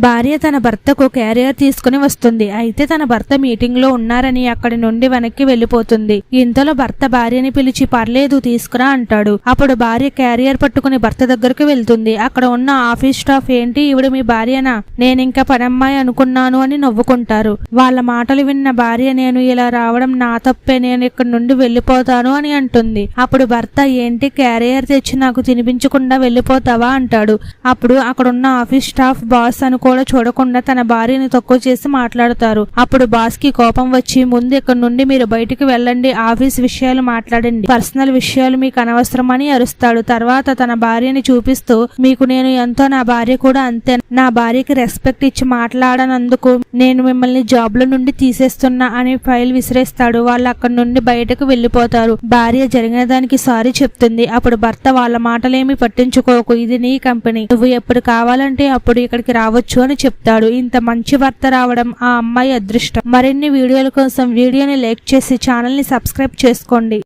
భార్య తన భర్తకు క్యారియర్ తీసుకుని వస్తుంది. అయితే తన భర్త మీటింగ్ లో ఉన్నారని అక్కడి నుండి వెనక్కి వెళ్లిపోతుంది. ఇంతలో భర్త భార్యని పిలిచి పర్లేదు తీసుకురా అంటాడు. అప్పుడు భార్య క్యారియర్ పట్టుకుని భర్త దగ్గరకు వెళ్తుంది. అక్కడ ఉన్న ఆఫీస్ స్టాఫ్ ఏంటి ఈవిడ మీ భార్యనా, నేనింకా పనమ్మాయి అనుకున్నాను అని నవ్వుకుంటారు. వాళ్ళ మాటలు విన్న భార్య నేను ఇలా రావడం నా తప్పే, నేను ఇక్కడ నుండి వెళ్లిపోతాను అని అంటుంది. అప్పుడు భర్త ఏంటి క్యారియర్ తెచ్చి నాకు తినిపించకుండా వెళ్లిపోతావా అంటాడు. అప్పుడు అక్కడున్న ఆఫీస్ స్టాఫ్ బాస్ అని కూడా చూడకుండా తన భార్యని తక్కువ చేసి మాట్లాడతారు. అప్పుడు బాస్ కి కోపం వచ్చి ముందు ఇక్కడ నుండి మీరు బయటికి వెళ్ళండి, ఆఫీస్ విషయాలు మాట్లాడండి, పర్సనల్ విషయాలు మీకు అనవసరం అని అరుస్తాడు. తర్వాత తన భార్యని చూపిస్తూ మీకు నేను ఎంతో, నా భార్య కూడా అంతే, నా భార్యకి రెస్పెక్ట్ ఇచ్చి మాట్లాడనందుకు నేను మిమ్మల్ని జాబ్ లో నుండి తీసేస్తున్నా అని ఫైల్ విసిరేస్తాడు. వాళ్ళు అక్కడి నుండి బయటకు వెళ్లిపోతారు. భార్య జరిగిన దానికి సారీ చెప్తుంది. అప్పుడు భర్త వాళ్ళ మాటలేమి పట్టించుకోకు, ఇది నీ కంపెనీ, నువ్వు ఎప్పుడు కావాలంటే అప్పుడు ఇక్కడికి రావచ్చు అని చెప్తాడు. ఇంత మంచి భర్త రావడం ఆ అమ్మాయి అదృష్టం. మరిన్ని వీడియోల కోసం వీడియోని లైక్ చేసి ఛానల్ ని సబ్స్క్రైబ్ చేసుకోండి.